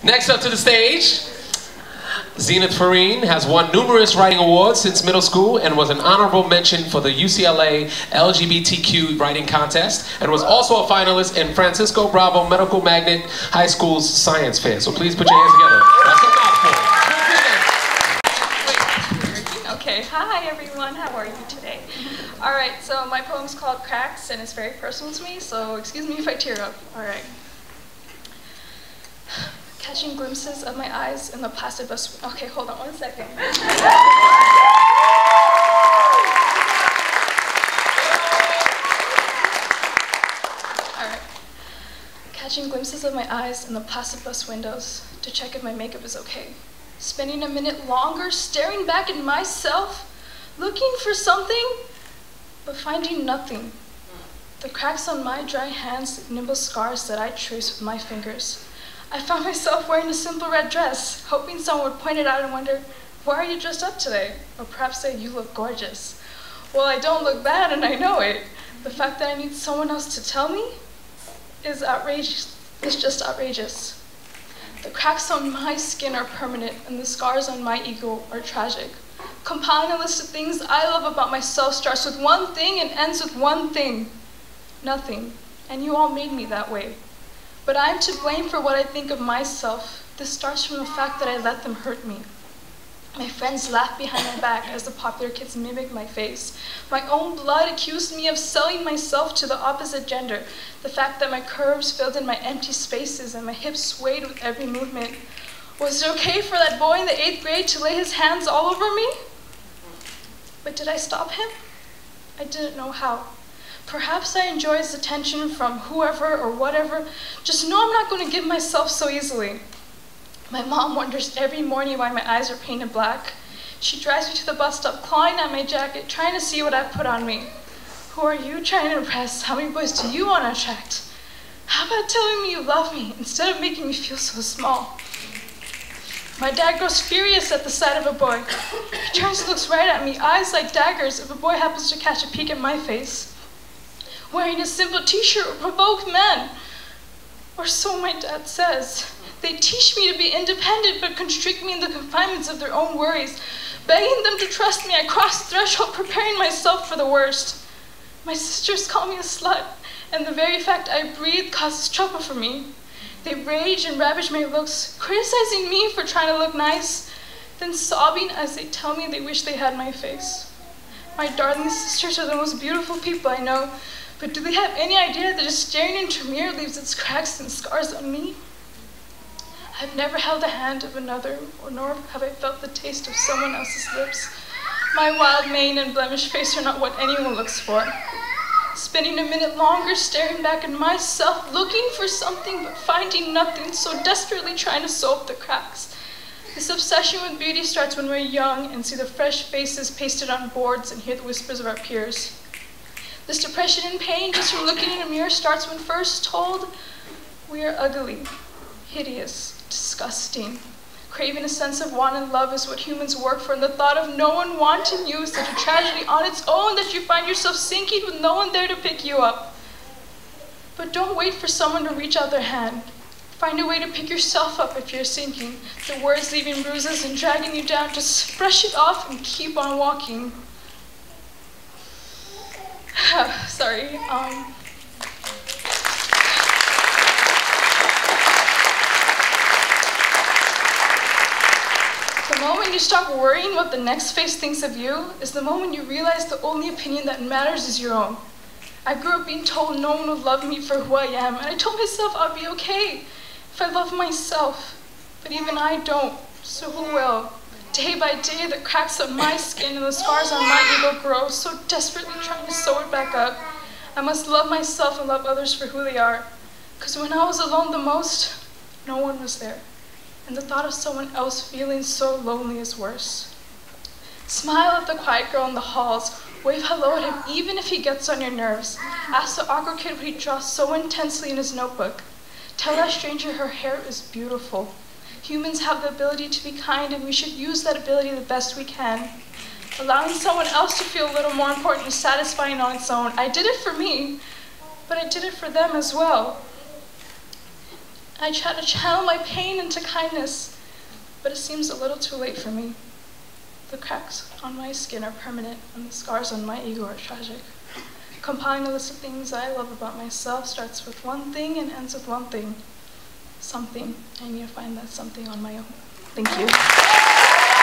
Next up to the stage, Zenith Farin has won numerous writing awards since middle school and was an honorable mention for the UCLA LGBTQ writing contest and was also a finalist in Francisco Bravo Medical Magnet High School's science fair. So please put your hands together. That's a mouthful. Okay, hi everyone, how are you today? Alright, so my poem's called Cracks and it's very personal to me, so excuse me if I tear up. Alright. Catching glimpses of my eyes in the plastic bus. Okay, hold on 1 second. Alright. Catching glimpses of my eyes in the plastic bus windows to check if my makeup is okay. Spending a minute longer staring back at myself, looking for something, but finding nothing. The cracks on my dry hands, nimble scars that I trace with my fingers. I found myself wearing a simple red dress, hoping someone would point it out and wonder, why are you dressed up today? Or perhaps say, you look gorgeous. Well, I don't look bad and I know it. The fact that I need someone else to tell me is outrageous. It's just outrageous. The cracks on my skin are permanent and the scars on my ego are tragic. Compiling a list of things I love about myself starts with one thing and ends with one thing. Nothing. And you all made me that way. But I'm to blame for what I think of myself. This starts from the fact that I let them hurt me. My friends laugh behind my back as the popular kids mimic my face. My own blood accused me of selling myself to the opposite gender. The fact that my curves filled in my empty spaces and my hips swayed with every movement. Was it okay for that boy in the 8th grade to lay his hands all over me? But did I stop him? I didn't know how. Perhaps I enjoy his attention from whoever or whatever. Just know I'm not going to give myself so easily. My mom wonders every morning why my eyes are painted black. She drives me to the bus stop, clawing at my jacket, trying to see what I've put on me. Who are you trying to impress? How many boys do you want to attract? How about telling me you love me instead of making me feel so small? My dad grows furious at the sight of a boy. He turns and looks right at me, eyes like daggers if a boy happens to catch a peek at my face. Wearing a simple t-shirt will provoke men. Or so my dad says. They teach me to be independent but constrict me in the confinements of their own worries. Begging them to trust me, I cross the threshold, preparing myself for the worst. My sisters call me a slut, and the very fact I breathe causes trouble for me. They rage and ravage my looks, criticizing me for trying to look nice, then sobbing as they tell me they wish they had my face. My darling sisters are the most beautiful people I know, but do they have any idea that just staring into a mirror leaves its cracks and scars on me? I've never held the hand of another, nor have I felt the taste of someone else's lips. My wild mane and blemished face are not what anyone looks for. Spending a minute longer staring back at myself, looking for something but finding nothing, so desperately trying to sew up the cracks. This obsession with beauty starts when we're young and see the fresh faces pasted on boards and hear the whispers of our peers. This depression and pain just from looking in a mirror starts when first told we are ugly, hideous, disgusting. Craving a sense of want and love is what humans work for, and the thought of no one wanting you is such a tragedy on its own that you find yourself sinking with no one there to pick you up. But don't wait for someone to reach out their hand. Find a way to pick yourself up if you're sinking. The words leaving bruises and dragging you down, just brush it off and keep on walking. Sorry. The moment you stop worrying what the next face thinks of you is the moment you realize the only opinion that matters is your own. I grew up being told no one would love me for who I am, and I told myself I'd be okay if I love myself. But even I don't, so who will? Day by day, the cracks of my skin and the scars on my ego grow, so desperately trying to sew it back up. I must love myself and love others for who they are. Because when I was alone the most, no one was there. And the thought of someone else feeling so lonely is worse. Smile at the quiet girl in the halls. Wave hello at him even if he gets on your nerves. Ask the awkward kid what he draws so intensely in his notebook. Tell that stranger her hair is beautiful. Humans have the ability to be kind, and we should use that ability the best we can. Allowing someone else to feel a little more important is satisfying on its own. I did it for me, but I did it for them as well. I try to channel my pain into kindness, but it seems a little too late for me. The cracks on my skin are permanent, and the scars on my ego are tragic. Compiling a list of things I love about myself starts with one thing and ends with one thing. Something. I need to find that something on my own. Thank you.